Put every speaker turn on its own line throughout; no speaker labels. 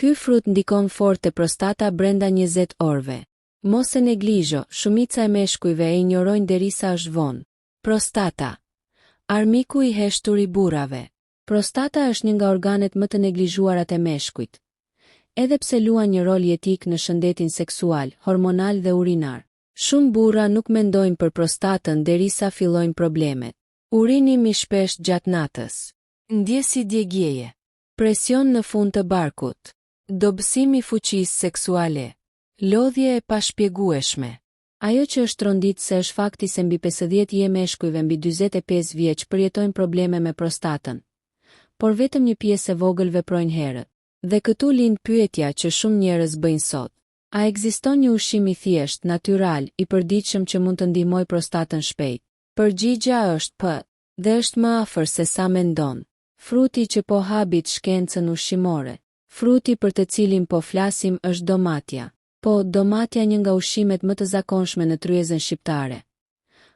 Ky frut ndikon fort te prostata brenda 20 orëve. Mos e neglizho, shumica e meshkujve e injorojnë derisa është vonë. Prostata. Armiku i heshtur i burrave. Prostata është një nga organet më të neglizhuarat e meshkujt. Edhe pse luan një rol jetik në shëndetin seksual, hormonal dhe urinar. Shumë burra nuk mendojnë për prostatën derisa fillojnë problemet. Urinimi shpesh gjatë natës. Ndjesi djegjeje. Presion në fund të barkut. Dobësimi fuqisë seksuale. Lodhje e pashpjegueshme. Ajo që është rondit se është fakti se mbi 50 meshkujve mbi 45 vjeç përjetojnë probleme me prostatën. Por vetëm një pjesë e vogël veprojnë herët. Dhe këtu lind pyetja që shumë njerëz bëjnë sot. A ekziston një ushqim i thjesht, natyral, i përditshëm që mund të ndihmojë prostatën shpejt? Përgjigja është p, dhe është më afër se sa mendon. Fruti që po habit shkencën ushqimore. Fruti për të cilin po flasim është domatja. Po, domatja një nga ushqimet më të zakonshme në tryezën shqiptare.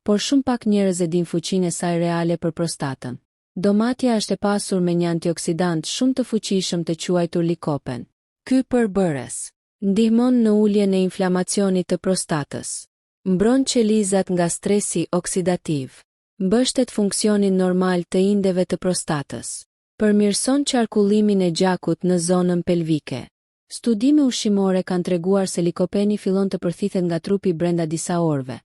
Por shumë pak njerëz e din fuqinë e saj reale për prostatën. Domatja është e pasur me një antioksidant shumë të fuqishëm të quajtur likopen. Ky përbërës ndihmon në uljen e inflamacionit të prostatës. Mbron qelizat nga stresi oksidativ. Mbështet funksionin normal të indeve të prostatës. Përmirëson qarkullimin e gjakut në zonën pelvike. Studime ushqimore kanë treguar se likopeni fillon të përthithet nga trupi brenda disa orëve.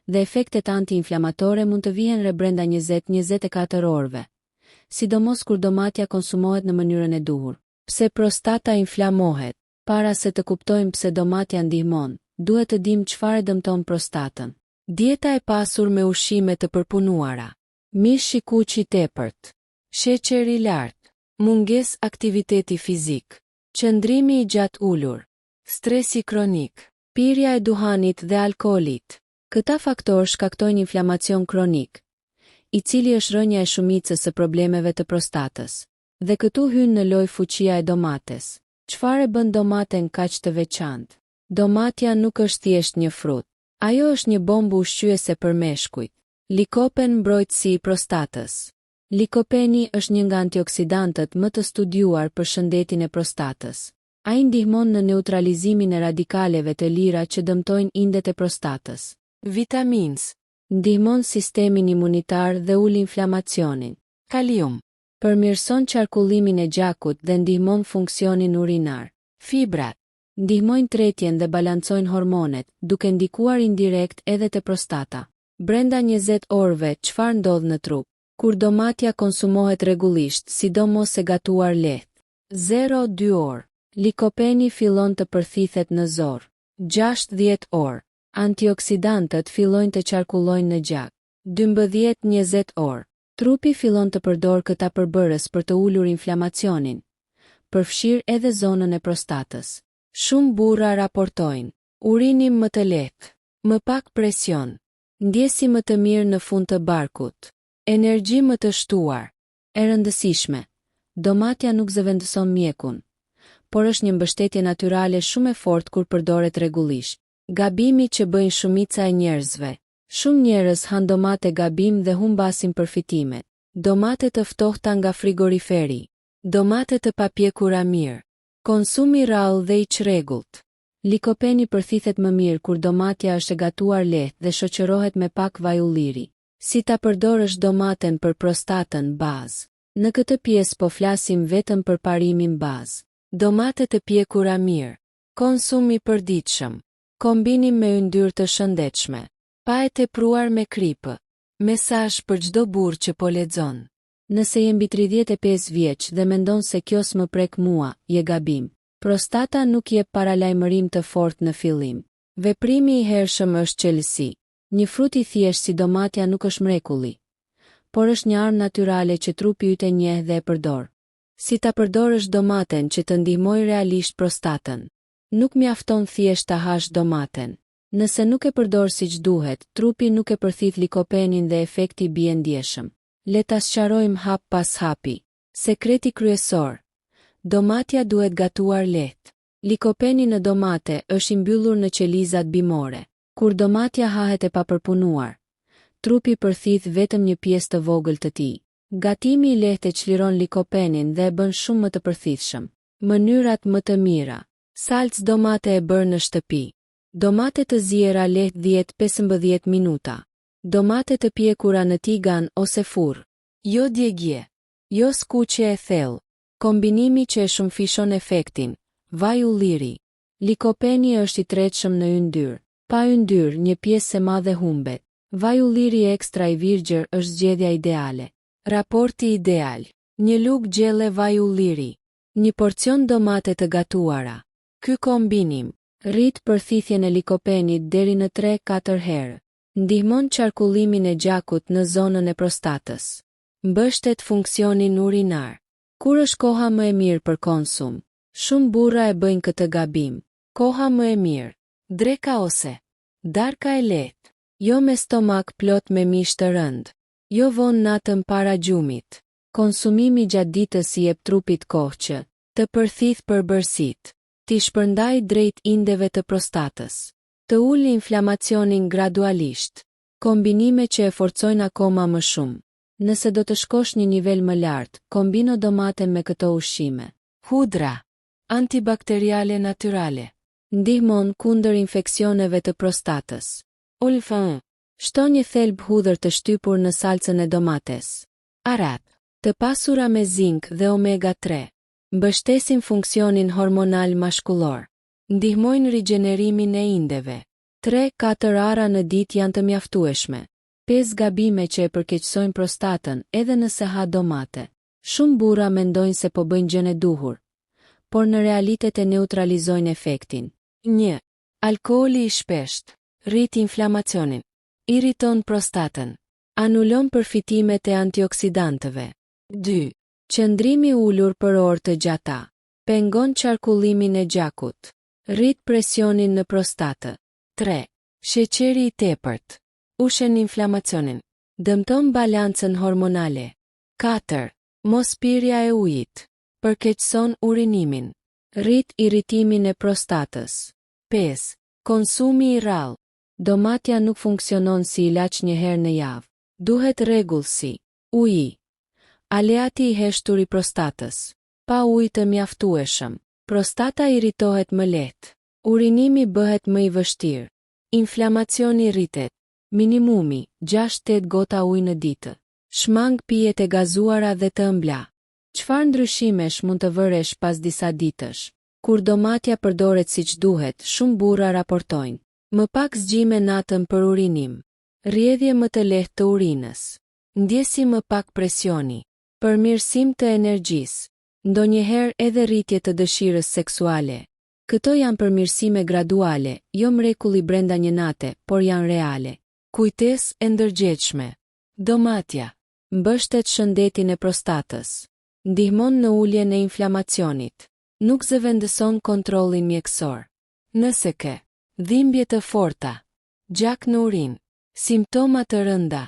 Dhe efektet anti-inflamatore mund të vihen rreth brenda 20-24 orëve. Sidomos kur domatja konsumohet në mënyrën e duhur. Pse prostata inflamohet? Para se të kuptojmë pse domatja ndihmon, duhet të dimë çfarë dëmton prostatën. Dieta e pasur me ushqime të përpunuara. Mish i kuq i tepërt. Sheqer i lartë. Mungesë aktiviteti fizik. Qëndrimi i gjatë ulur. Stresi kronik. Pirja e duhanit dhe alkoolit. Këta faktorë shkaktojnë inflamacion kronik, i cili është rënja e shumicës së problemeve të prostatës. Dhe këtu hyn në lojë fuqia e domates. Çfarë bën domaten kaq të veçantë? Domatja nuk është thjesht një frut. Ajo është një bombë ushqyese për meshkujt. Likopen mbrojtësi i prostatës. Likopeni është një nga antioksidantët më të studiuar për shëndetin e prostatës. Ai ndihmon në neutralizimin e radikaleve të lira që dëmtojnë indet e prostatës. Vitamins. Ndihmon sistemin imunitar dhe ul inflamacionin. Kalium. Përmirëson qarkullimin e gjakut dhe ndihmon funksionin urinar. Fibrat. Ndihmojnë tretjen dhe balancojnë hormonet, duke ndikuar indirekt edhe te prostata. Brenda 20 orëve, çfarë ndodh në trup? Kur domatja konsumohet rregullisht, sidomos e gatuar lehtë. 0-2 orë. Likopeni fillon të përthithet në zor. 6-10 orë. Antioksidantët fillojnë të qarkullojnë në gjak. 12-20 orë. Trupi fillon të përdor këta përbërës për të ulur inflamacionin, përfshirë edhe zonën e prostatës. Shumë burra raportojnë urinim më të lehtë, më pak presion, ndjesi më të mirë në fund të barkut, energji më të shtuar. E rëndësishme, domatja nuk zëvendëson mjekun, por është një mbështetje natyrale shumë e fortë kur përdoret rregullisht. Gabimi që bëjnë shumica e njerëzve. Shumë njerëz han domate gabim dhe humbasin përfitimet. Domate të ftohta nga frigoriferi. Domate të papjekura mirë. Konsumi rrallë dhe i çrregullt. Likopeni përthithet më mirë kur domatja është e gatuar lehtë dhe shoqërohet me pak vaj ulliri. Si ta përdorësh domaten për prostatën bazë? Në këtë pjesë po flasim vetëm për parimin bazë. Domate të pjekura mirë. Konsum i përditshëm. Kombinim me yndyrë të shëndetshme. Pa e tepruar me kripë. Mesazh për çdo burr që po lexon. Nëse je mbi 35 vjeç dhe mendon se kjo s'më prek mua, je gabim. Prostata nuk jep paralajmërim të fortë në fillim. Veprimi i hershëm është qelësi. Një frut i thjeshtë si domatja nuk është mrekulli, por është një armë natyrale që trupi yt e njeh dhe e përdor. Si ta përdorësh domaten që të ndihmojë realisht prostatën? Nuk mjafton thjesht ta hash domaten. Nëse nuk e përdor siç duhet, trupi nuk e përthith likopenin dhe efekti bie ndjeshëm. Le ta sqarojmë hap pas hapi. Sekreti kryesor. Domatja duhet gatuar lehtë. Likopeni në domate është i mbyllur në qelizat bimore. Kur domatja hahet e papërpunuar, trupi përthith vetëm një pjesë të vogël të tij. Gatimi i lehtë e çliron likopenin dhe e bën shumë më të përthithshëm. Mënyrat më të mira. Salcë domate e bërë në shtëpi. Domate të ziera lehtë 10-15 minuta. Domate të pjekura në tigan ose furrë. Jo djegje. Jo skuqje e thellë. Kombinimi që e shumëfishon efektin. Vaj ulliri. Likopeni është i tretshëm në yndyrë. Pa yndyrë, një pjesë e madhe humbet. Vaj ulliri ekstra i virgjër është zgjedhja ideale. Raporti ideal. Një lugë gjelle vaj ulliri. Një porcion domate të gatuara. Ky kombinim rrit përthithjen e likopenit deri në 3-4 herë. Ndihmon qarkullimin e gjakut në zonën e prostatës. Mbështet funksionin urinar. Kur është koha më e mirë për konsum? Shumë burra e bëjnë këtë gabim. Koha më e mirë. Dreka ose darka e lehtë. Jo me stomak plot me mish të rënd. Jo vonë natën para gjumit. Konsumimi gjatë ditës i jep trupit kohë që të përthith përbërësit. Ti shpërndaj drejt indeve të prostatës. Të ulë inflamacionin gradualisht. Kombinime që e forcojnë akoma më shumë. Nëse do të shkosh një nivel më lartë, kombino domate me këto ushqime. Hudra. Antibakteriale natyrale. Ndihmon kundër infeksioneve të prostatës. Ulfën. Shton një thelb hudhër të shtypur në salcën e domates. Arat. Të pasura me zink dhe omega 3. Mbështesin funksionin hormonal mashkullor. Ndihmojnë rigjenerimin e indeve. 3-4 ara në ditë janë të mjaftueshme. 5 gabime që e përkeqësojnë prostatën edhe nëse ha domate. Shumë burra mendojnë se po bëjnë gjën e duhur, por në realitet e neutralizojnë efektin. 1. Alkooli i shpesht. Rrit inflamacionin. Irriton prostatën. Anulon përfitimet e antioksidantëve. 2. Qëndrimi ulur për orë të gjata. Pengon qarkullimin e gjakut. Rrit presionin në prostatë. 3. Sheqeri i tepërt. Ushen inflamacionin. Dëmton balancën hormonale. 4. Mos pirja e ujit. Përkeqëson urinimin. Rrit irritimin e prostatës. 5. Konsumi i rrallë. Domatja nuk funksionon si ilaç një herë në javë. Duhet rregullsi. Uji. Aleati i heshtur i prostatës. Pa ujë të mjaftueshëm. Prostata irritohet më lehtë. Urinimi bëhet më i vështirë. Inflamacioni rritet. Minimumi 6-8 gota ujë në ditë. Shmang pijet e gazuara dhe të ëmbla. Çfarë ndryshimesh mund të vëresh pas disa ditësh? Kur domatja përdoret siç duhet, shumë burra raportojnë. Më pak zgjime natën për urinim. Rrjedhje më të lehtë të urinës. Ndjesi më pak presioni. Përmirësim të energjisë. Ndonjëherë edhe rritje të dëshirës seksuale. Këto janë përmirësime graduale, jo mrekulli brenda një nate, por janë reale. Kujtesë e ndërgjegjshme. Domatja mbështet shëndetin e prostatës. Ndihmon në uljen e inflamacionit. Nuk zëvendëson kontrollin mjekësor. Nëse ke dhimbje të forta, gjak në urinë, simptoma të rënda,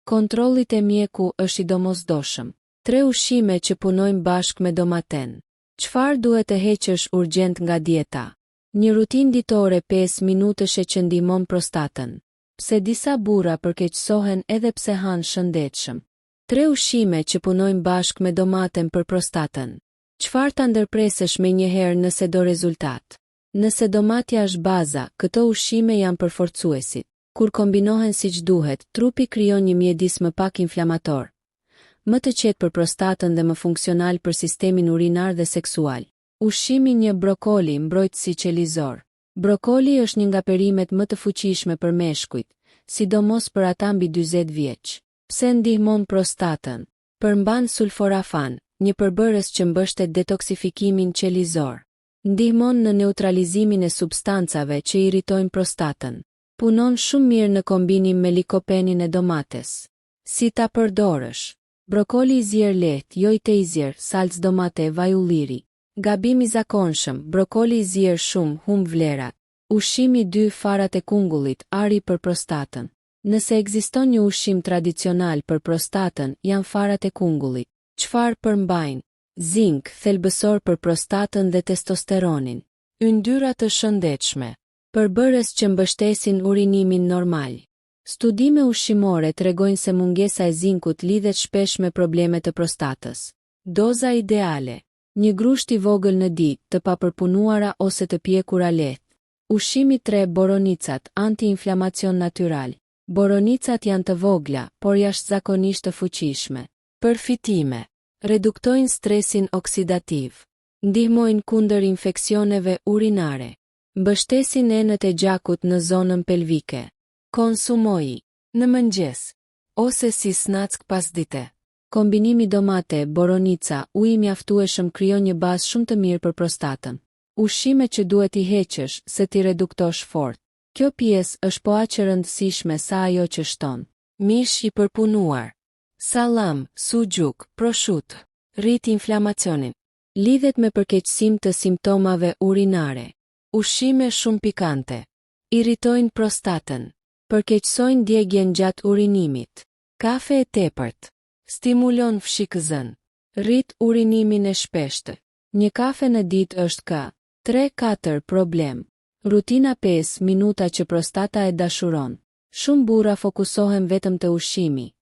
kontrollit e mjeku është i domosdoshëm. 3 ushqime që punojnë bashkë me domaten. Çfarë duhet të heqësh urgjent nga dieta? Një rutinë ditore 5 minutësh që ndihmon prostatën. Pse disa burra përkeqësohen edhe pse hanë shëndetshëm. 3 ushqime që punojnë bashkë me domaten për prostatën. Çfarë ta ndërpresësh me njëherë nëse do rezultat? Nëse domatja është baza, këto ushqime janë përforcuesit. Kur kombinohen siç duhet, trupi krijon një mjedis më pak inflamator, më të qetë për prostatën dhe më funksional për sistemin urinar dhe seksual. Ushqimi 1. Brokoli, mbrojtësi qelizor. Brokoli është një nga perimet më të fuqishme për meshkujt, sidomos për ata mbi 40 vjeç. Pse ndihmon prostatën? Përmban sulforafan, një përbërës që mbështet detoksifikimin qelizor. Ndihmon në neutralizimin e substancave që irritojnë prostatën. Punon shumë mirë në kombinim me likopenin e domates. Si ta përdorësh? Brokoli i zier lehtë, jo i tejzier, salcë domate, vaj ulliri. Gabim i zakonshëm, brokoli i zier shumë, humb vlerat. Ushqimi 2. Farat e kungullit, ari për prostatën. Nëse ekziston një ushqim tradicional për prostatën, janë farat e kungullit. Çfarë përmbajnë? Zink, thelbësor për prostatën dhe testosteronin. Yndyra të shëndetshme. Përbërës që mbështesin urinimin normal. Studime ushqimore tregojnë se mungesa e zinkut lidhet shpesh me probleme të prostatës. Doza ideale. një grusht i vogël në ditë, të papërpunuara ose të pjekura lehtë. Ushqimi 3. Boronicat, anti-inflamacion natyral. Boronicat janë të vogla, por jashtëzakonisht të fuqishme. Përfitime: reduktojnë stresin oksidativ, ndihmojnë kundër infeksioneve urinare, mbështesin enët e gjakut në zonën pelvike. Konsumoji në mëngjes ose si snack pasdite. Kombinimi domate, boronica, uji i mjaftueshëm krijon një bazë shumë të mirë për prostatën. Ushqime që duhet i heqësh se ti reduktosh fort. Kjo pjesë është po aq e rëndësishme sa ajo që shton. Mish i përpunuar, salam, sugjuk, prosciutto, rrit inflamacionin. Lidhet me përkeqësim të simptomave urinare. Ushqime shumë pikante irritojnë prostatën, përkeqësojnë djegjen gjatë urinimit. Kafe e tepërt stimulon fshikëzën, rrit urinimin e shpeshtë. Një kafe në ditë është ka 3-4 problem. Rutina 5 minuta që prostata e dashuron. Shumë burra fokusohen vetëm te ushqimi,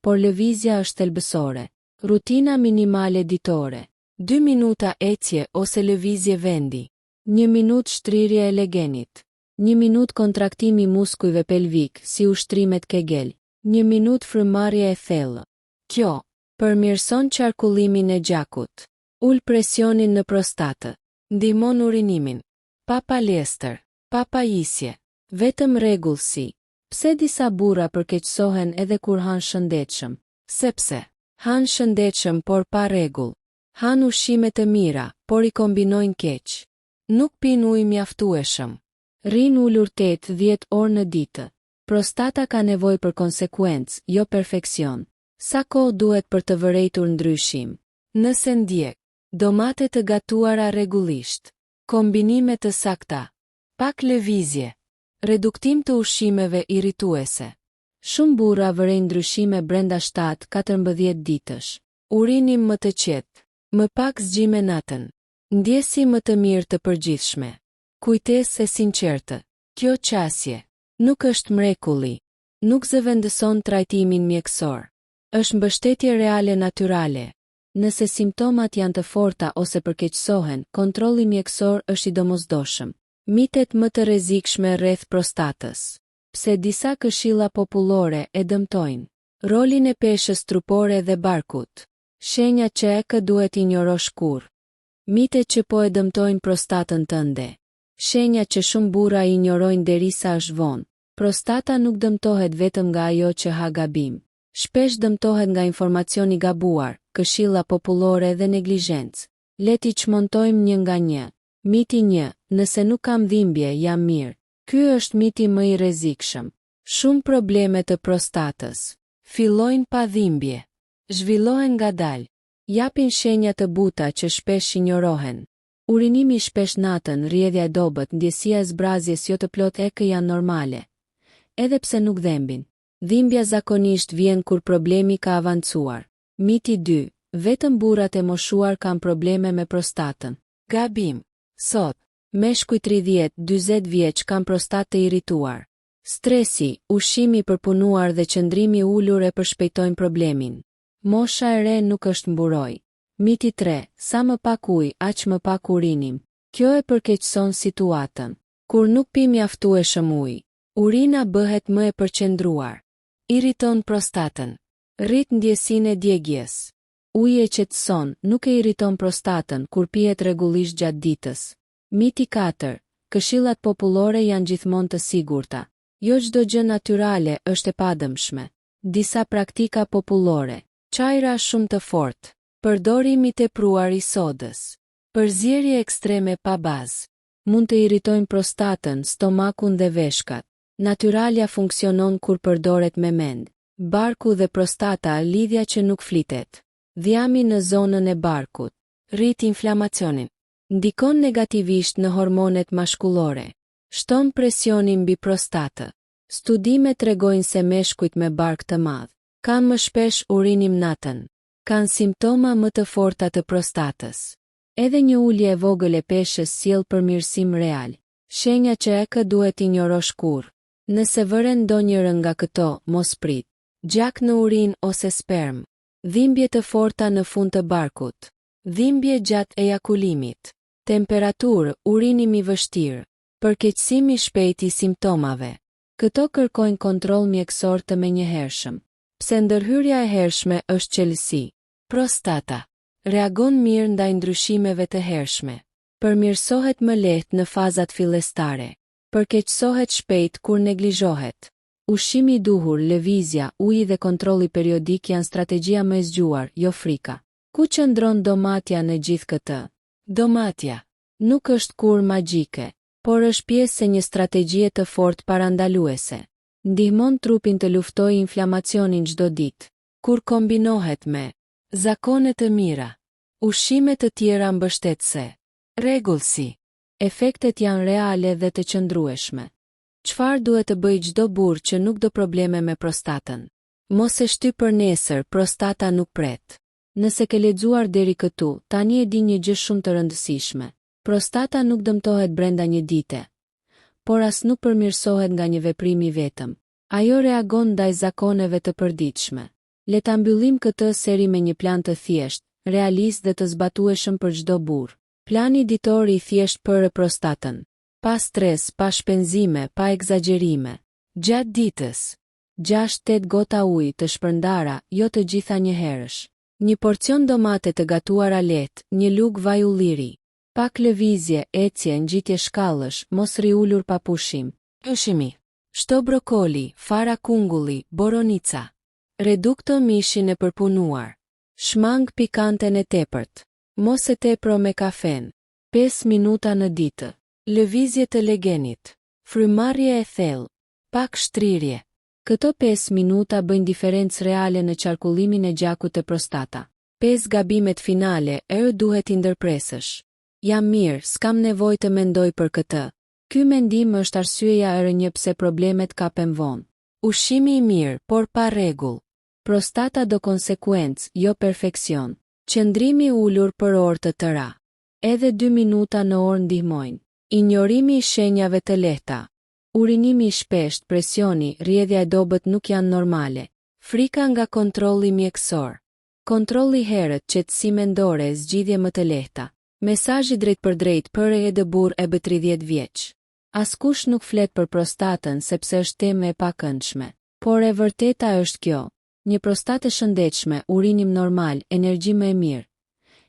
por lëvizja është thelbësore. Rutina minimale ditore: 2 minuta ecje ose lëvizje vendi, 1 minutë shtrirje e legenit, 1 minutë kontraktimi muskujve pelvik si ushtrimet Kegel, 1 minutë frymëmarrje e thellë. Kjo përmirëson qarkullimin e gjakut, ul presionin në prostatë, ndihmon urinimin. Pa palestër, pa pajisje, vetëm rregullsi. Pse disa burra përkeqësohen edhe kur han shëndetshëm? Sepse han shëndetshëm por pa rregull. Han ushqime të mira, por i kombinojnë keq. Nuk pin ujë mjaftueshëm. Rrin ulur 8-10 orë në ditë. Prostata ka nevojë për konsekuencë, jo perfeksion. Sa kohë duhet për të vërejtur ndryshim? Nëse ndjek domate të gatuara rregullisht, kombinime të sakta, pak lëvizje, reduktim të ushqimeve irrituese. Shumë burra vërejnë ndryshime brenda 7-14 ditësh. Urinim më të qetë, më pak zgjime natën, ndjesi më të mirë të përgjithshme. Kujtesë e sinqertë. Kjo qasje nuk është mrekulli, nuk zëvendëson trajtimin mjekësor. Është mbështetje reale natyrale. Nëse simptomat janë të forta ose përkeqësohen, kontrolli mjekësor është i domosdoshëm. Mitet më të rrezikshme rreth prostatës. Pse disa këshilla popullore e dëmtojnë? Rolin e peshës trupore dhe barkut. Shenja që e duhet injorosh kur. Mitet që po e dëmtojnë prostatën tënde. Shenja që shumë burra i injorojnë derisa është vonë. Prostata nuk dëmtohet vetëm nga ajo që ha gabim. Shpesh dëmtohet nga informacioni gabuar, këshilla popullore dhe neglizhencë. Le t'i çmontojmë një nga një. Miti 1, nëse nuk kam dhimbje, jam mirë. Ky është miti më i rrezikshëm. Shumë probleme të prostatës fillojnë pa dhimbje, zhvillohen ngadalë, japin shenja të buta që shpesh injorohen. Urinimi shpesh natën, rrjedhja e dobët, ndjesia e zbrazjes jo të plotë janë normale, edhe pse nuk dhembin. Dhimbja zakonisht vjen kur problemi ka avancuar. Miti 2, vetëm burrat e moshuar kanë probleme me prostatën. Gabim. Sot, meshkujt 30-40 vjeç kanë prostatë të irrituar. Stresi, ushqimi i përpunuar dhe qëndrimi ulur e përshpejtojnë problemin. Mosha e re nuk është mburoj. Miti 3, sa më pak ujë, aq më pak urinim. Kjo e përkeqëson situatën. Kur nuk pi mjaftueshëm ujë, urina bëhet më e përqendruar. Irriton prostatën. Rrit ndjesinë e djegjes. Uji e qetëson, nuk e irriton prostatën kur pihet rregullisht gjatë ditës. Miti 4, këshillat popullore janë gjithmonë të sigurta. Jo çdo gjë natyrale është e padëmshme. Disa praktika popullore. Çajra shumë të fortë. Përdorimi i tepruar i sodës. Përzierje ekstreme pa bazë. Mund të irritojnë prostatën, stomakun dhe veshkat. Natyralja funksionon kur përdoret me mend. Barku dhe prostata, lidhja që nuk flitet. Dhjami në zonën e barkut. Rrit inflamacionin. Ndikon negativisht në hormonet mashkullore. Shton presionin mbi prostatë. Studimet tregojnë se meshkujt me bark të madh kanë më shpesh urinim natën. Kanë simptoma më të forta të prostatës. Edhe një ulje e vogël e peshës sjell përmirësim real. Shenja që duhet injorosh kur. Nëse vëren ndonjëra nga këto, mos prit. Gjak në urin ose sperm. Dhimbje të forta në fund të barkut. dhimbje gjatë ejakulimit, temperaturë, urinim i vështirë, përkeqësim i shpejt i simptomave. Këto kërkojnë kontroll mjekësor të menjëhershëm. Pse ndërhyrja e hershme është qelësi. Prostata reagon mirë ndaj ndryshimeve të hershme. Përmirësohet më lehtë në fazat fillestare. Përkeqësohet shpejt kur neglizhohet. Ushqimi i duhur, lëvizja, uji dhe kontrolli periodik janë strategjia më e zgjuar, jo frika. Ku qëndron domatja në gjithë këtë? Domatja nuk është kur magjike, por është pjesë e një strategjie të fortë parandaluese. Ndihmon trupin të luftojë inflamacionin çdo ditë. Kur kombinohet me zakone të mira, ushqime të tjera mbështetëse, rregullsi, efektet janë reale dhe të qëndrueshme. Çfarë duhet të bëjë çdo burr që nuk do probleme me prostatën? Mos e shtyp për nesër, prostata nuk pret. Nëse ke lexuar deri këtu, tani e di një gjë shumë të rëndësishme. Prostata nuk dëmtohet brenda një dite, por as nuk përmirësohet nga një veprim i vetëm. Ajo reagon ndaj zakoneve të përditshme. Le ta mbyllim këtë seri me një plan të thjeshtë, realist dhe të zbatueshëm për çdo burr. Plani ditor i thjesht për prostatën. Pa stres, pa shpenzime, pa egzagjerime. Gjatë ditës, 6-8 gota ujë të shpërndara, jo të gjitha njëherësh. Një porcion domate të gatuara lehtë, një lugë vaj ulliri. Pak lëvizje, ecje, ngjitje shkallësh, mos rri ulur pa pushim. Ushqimi. Shto brokoli, fara kungulli, boronica. Redukto mishin e përpunuar. Shmang pikanten e tepërt. Mos e tepro me kafen. 5 minuta në ditë. Lëvizje të legenit. Frymarrje e thellë. Pak shtrirje. Këto 5 minuta bëjnë diferencë reale në qarkullimin e gjakut të prostata. 5 gabimet finale, duhet i ndërpresësh. Jam mirë, s'kam nevojë të mendoj për këtë. Ky mendim është arsyeja e një pse problemet kapen vonë. Ushqimi i mirë, por pa rregull. Prostata do konsekuencë, jo perfeksion. Qëndrimi i ulur për orë të tëra. Edhe 2 minuta në orë ndihmojnë. Injorimi i shenjave të lehta. Urinimi i shpeshtë, presioni, rrjedhja e dobët nuk janë normale. Frika nga kontrolli mjekësor. Kontrolli herët, qetësi mendore, zgjidhje më të lehta. Mesazhi drejt për drejt për edhe burr e 30 vjeç. Askush nuk flet për prostatën sepse është temë e pakëndshme. Por e vërteta është kjo. Një prostatë e shëndetshme, urinim normal, energji më e mirë.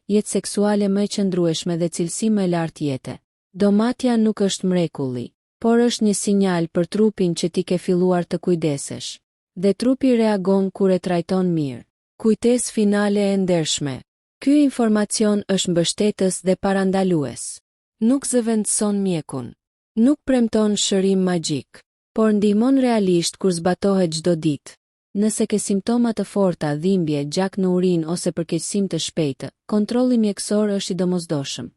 Jetë seksuale më e qëndrueshme dhe cilësi më e lartë jete. Domatja nuk është mrekulli, por është një sinjal për trupin që ti ke filluar të kujdesesh. Dhe trupi reagon kur e trajton mirë. Kujtesë finale e ndershme. Ky informacion është mbështetës dhe parandalues. Nuk zëvendëson mjekun. Nuk premton shërim magjik, por ndihmon realisht kur zbatohet çdo ditë. Nëse ke simptoma të forta, dhimbje, gjak në urinë ose përkeqësim të shpejtë, kontrolli mjekësor është i domosdoshëm.